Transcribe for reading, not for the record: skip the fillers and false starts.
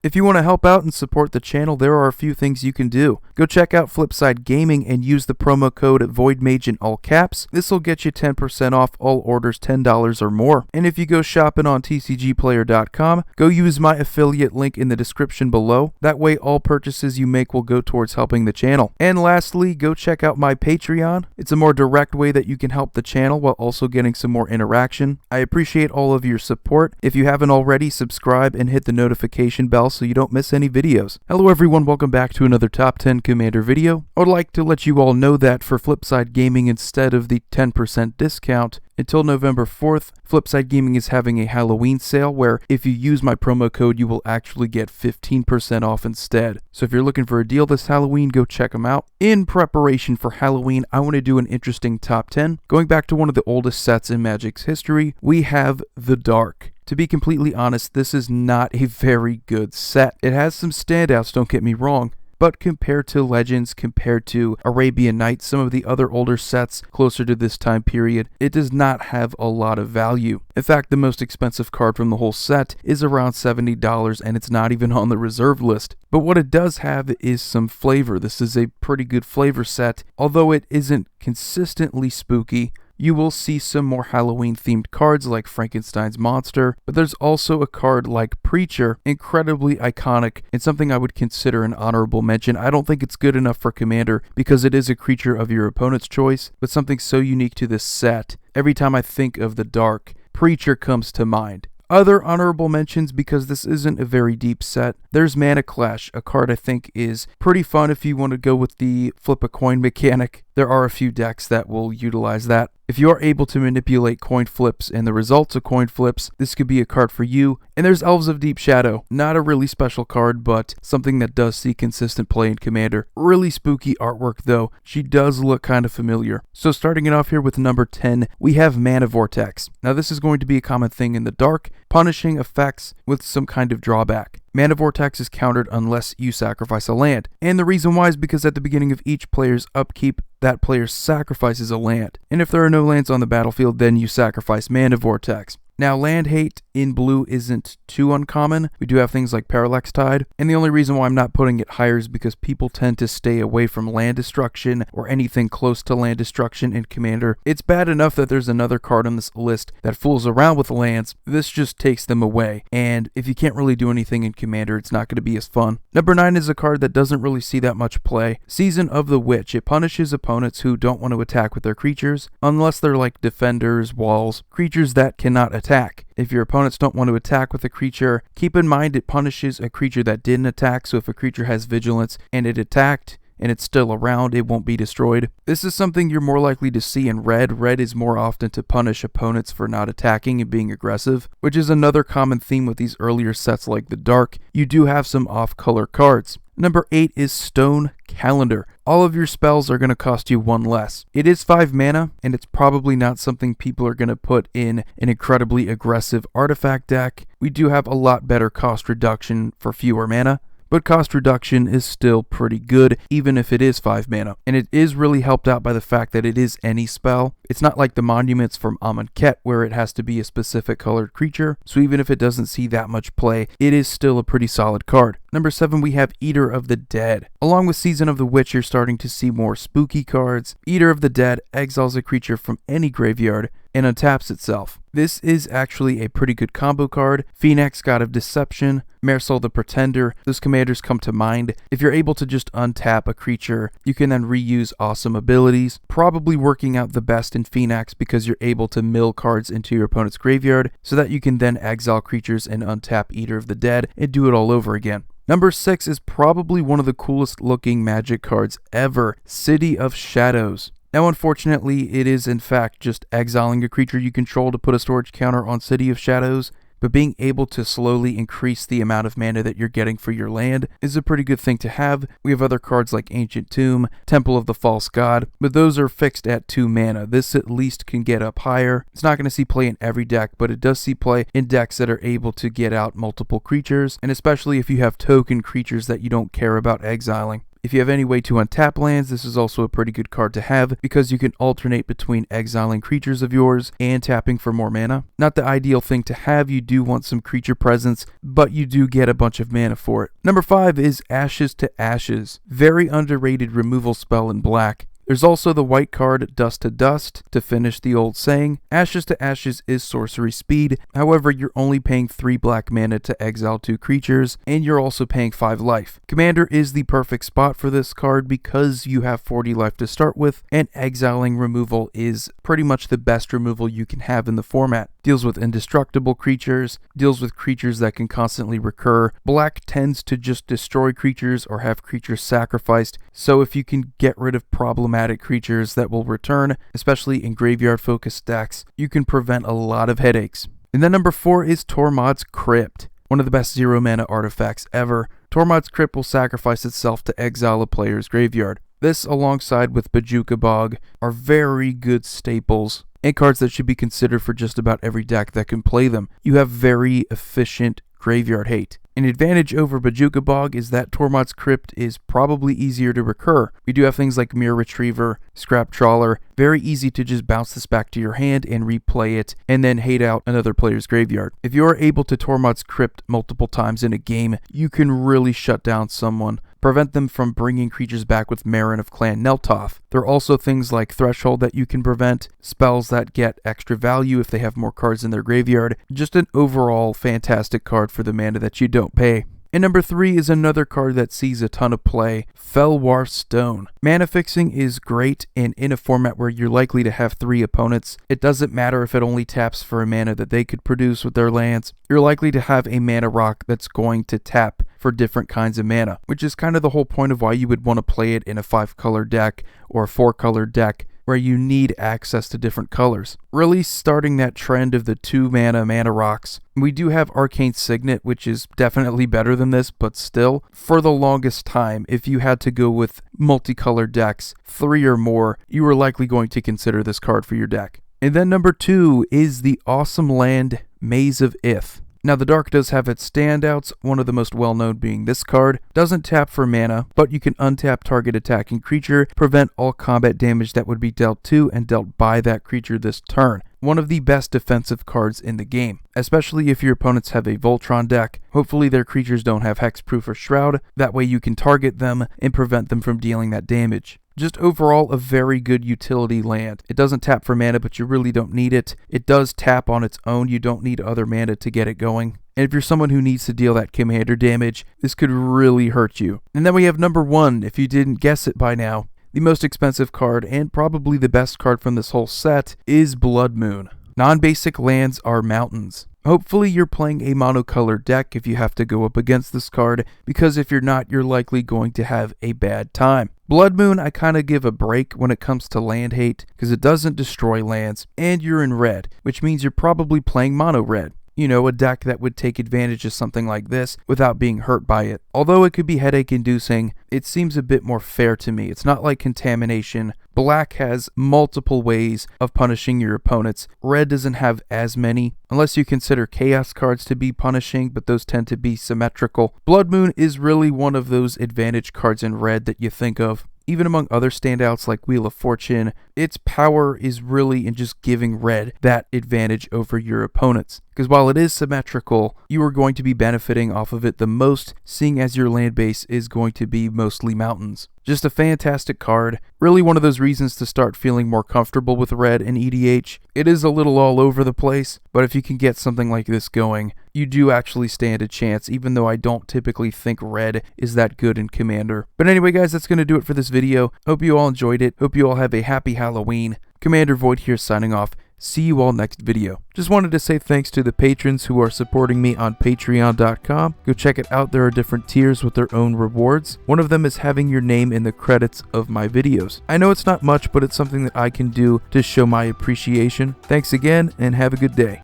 If you want to help out and support the channel, there are a few things you can do. Go check out Flipside Gaming and use the promo code VOIDMAGE in all caps. This will get you 10% off all orders $10 or more. And if you go shopping on tcgplayer.com, go use my affiliate link in the description below. That way all purchases you make will go towards helping the channel. And lastly, go check out my Patreon. It's a more direct way that you can help the channel while also getting some more interaction. I appreciate all of your support. If you haven't already, subscribe and hit the notification bell so you don't miss any videos. Hello everyone, welcome back to another Top 10 Commander video. I would like to let you all know that for Flipside Gaming, instead of the 10% discount, until November 4th, Flipside Gaming is having a Halloween sale where if you use my promo code, you will actually get 15% off instead. So if you're looking for a deal this Halloween, go check them out. In preparation for Halloween, I want to do an interesting top 10. Going back to one of the oldest sets in Magic's history, we have the Dark. To be completely honest, this is not a very good set. It has some standouts, don't get me wrong, but compared to Legends, compared to Arabian Nights, some of the other older sets closer to this time period, it does not have a lot of value. In fact, the most expensive card from the whole set is around $70 and it's not even on the reserve list. But what it does have is some flavor. This is a pretty good flavor set. Although it isn't consistently spooky, you will see some more Halloween-themed cards like Frankenstein's Monster, but there's also a card like Preacher, incredibly iconic, and something I would consider an honorable mention. I don't think it's good enough for Commander because it is a creature of your opponent's choice, but something so unique to this set. Every time I think of the Dark, Preacher comes to mind. Other honorable mentions, because this isn't a very deep set, there's Mana Clash, a card I think is pretty fun if you want to go with the flip a coin mechanic. There are a few decks that will utilize that. If you are able to manipulate coin flips and the results of coin flips, this could be a card for you. And there's Elves of Deep Shadow. Not a really special card, but something that does see consistent play in Commander. Really spooky artwork though. She does look kind of familiar. So starting it off here with number 10, we have Mana Vortex. Now this is going to be a common thing in the Dark, punishing effects with some kind of drawback. Mana Vortex is countered unless you sacrifice a land. And the reason why is because at the beginning of each player's upkeep, that player sacrifices a land. And if there are no lands on the battlefield, then you sacrifice Mana Vortex. Now, land hate in blue isn't too uncommon. We do have things like Parallax Tide, and the only reason why I'm not putting it higher is because people tend to stay away from land destruction or anything close to land destruction in Commander. It's bad enough that there's another card on this list that fools around with lands. This just takes them away, and if you can't really do anything in Commander, it's not going to be as fun. Number 9 is a card that doesn't really see that much play. Season of the Witch. It punishes opponents who don't want to attack with their creatures, unless they're like defenders, walls, creatures that cannot attack. If your opponents don't want to attack with a creature, keep in mind it punishes a creature that didn't attack, so if a creature has vigilance and it attacked and it's still around, it won't be destroyed. This is something you're more likely to see in red. Red is more often to punish opponents for not attacking and being aggressive, which is another common theme with these earlier sets like the Dark. You do have some off-color cards. Number 8 is Stone Calendar. All of your spells are going to cost you 1 less. It is 5 mana, and it's probably not something people are going to put in an incredibly aggressive artifact deck. We do have a lot better cost reduction for fewer mana, but cost reduction is still pretty good, even if it is 5 mana. And it is really helped out by the fact that it is any spell. It's not like the monuments from Amonkhet where it has to be a specific colored creature, so even if it doesn't see that much play, it is still a pretty solid card. Number 7, we have Eater of the Dead. Along with Season of the Witch, you're starting to see more spooky cards. Eater of the Dead exiles a creature from any graveyard and untaps itself. This is actually a pretty good combo card. Phoenix, God of Deception, Marisol the Pretender, those commanders come to mind. If you're able to just untap a creature, you can then reuse awesome abilities, probably working out the best in Phoenix because you're able to mill cards into your opponent's graveyard so that you can then exile creatures and untap Eater of the Dead and do it all over again. Number 6 is probably one of the coolest looking Magic cards ever, City of Shadows. Now, unfortunately, it is in fact just exiling a creature you control to put a storage counter on City of Shadows, but being able to slowly increase the amount of mana that you're getting for your land is a pretty good thing to have. We have other cards like Ancient Tomb, Temple of the False God, but those are fixed at 2 mana. This at least can get up higher. It's not going to see play in every deck, but it does see play in decks that are able to get out multiple creatures, and especially if you have token creatures that you don't care about exiling. If you have any way to untap lands, this is also a pretty good card to have because you can alternate between exiling creatures of yours and tapping for more mana. Not the ideal thing to have, you do want some creature presence, but you do get a bunch of mana for it. Number 5 is Ashes to Ashes. Very underrated removal spell in black. There's also the white card Dust to Dust to finish the old saying. Ashes to Ashes is sorcery speed, however you're only paying 3 black mana to exile 2 creatures, and you're also paying 5 life. Commander is the perfect spot for this card because you have 40 life to start with, and exiling removal is pretty much the best removal you can have in the format. Deals with indestructible creatures, deals with creatures that can constantly recur. Black tends to just destroy creatures or have creatures sacrificed, so if you can get rid of problematic creatures that will return, especially in graveyard focused decks, you can prevent a lot of headaches. And then number 4 is Tor Mods Crypt, one of the best 0 mana artifacts ever. Tor Mods Crypt will sacrifice itself to exile a player's graveyard. This, alongside with Bojuka Bog, are very good staples and cards that should be considered for just about every deck that can play them. You have very efficient graveyard hate. An advantage over Bojuka Bog is that Tor Mods Crypt is probably easier to recur. We do have things like Mirror Retriever, Scrap Trawler, very easy to just bounce this back to your hand and replay it, and then hate out another player's graveyard. If you are able to Tor Mods Crypt multiple times in a game, you can really shut down someone. Prevent them from bringing creatures back with Marin of Clan Neltoth. There are also things like Threshold that you can prevent, spells that get extra value if they have more cards in their graveyard. Just an overall fantastic card for the mana that you don't pay. And number 3 is another card that sees a ton of play, Felwar Stone. Mana fixing is great, and in a format where you're likely to have 3 opponents, it doesn't matter if it only taps for a mana that they could produce with their lands. You're likely to have a mana rock that's going to tap for different kinds of mana, which is kind of the whole point of why you would want to play it in a 5-color deck or a 4-color deck, where you need access to different colors. Really starting that trend of the 2 mana rocks. We do have Arcane Signet, which is definitely better than this, but still, for the longest time, if you had to go with multicolored decks, 3 or more, you were likely going to consider this card for your deck. And then number 2 is the awesome land Maze of Ith. Now the Dark does have its standouts, one of the most well-known being this card. Doesn't tap for mana, but you can untap target attacking creature, prevent all combat damage that would be dealt to and dealt by that creature this turn. One of the best defensive cards in the game, especially if your opponents have a Voltron deck. Hopefully their creatures don't have Hexproof or Shroud, that way you can target them and prevent them from dealing that damage. Just overall a very good utility land. It doesn't tap for mana, but you really don't need it. It does tap on its own, you don't need other mana to get it going. And if you're someone who needs to deal that commander damage, this could really hurt you. And then we have number 1, if you didn't guess it by now. The most expensive card, and probably the best card from this whole set, is Blood Moon. Non-basic lands are mountains. Hopefully you're playing a monocolored deck if you have to go up against this card, because if you're not, you're likely going to have a bad time. Blood Moon, I kind of give a break when it comes to land hate, because it doesn't destroy lands, and you're in red, which means you're probably playing mono red. You know, a deck that would take advantage of something like this without being hurt by it. Although it could be headache inducing, it seems a bit more fair to me. It's not like Contamination. Black has multiple ways of punishing your opponents. Red doesn't have as many, unless you consider Chaos cards to be punishing, but those tend to be symmetrical. Blood Moon is really one of those advantage cards in red that you think of. Even among other standouts like Wheel of Fortune, its power is really in just giving red that advantage over your opponents. Because while it is symmetrical, you are going to be benefiting off of it the most, seeing as your land base is going to be mostly mountains. Just a fantastic card. Really one of those reasons to start feeling more comfortable with red and EDH. It is a little all over the place, but if you can get something like this going, you do actually stand a chance, even though I don't typically think red is that good in Commander. But anyway guys, that's going to do it for this video. Hope you all enjoyed it. Hope you all have a happy Halloween. Commander Void here signing off. See you all next video. Just wanted to say thanks to the patrons who are supporting me on patreon.com. Go check it out. There are different tiers with their own rewards. One of them is having your name in the credits of my videos. I know it's not much, but it's something that I can do to show my appreciation. Thanks again, and have a good day.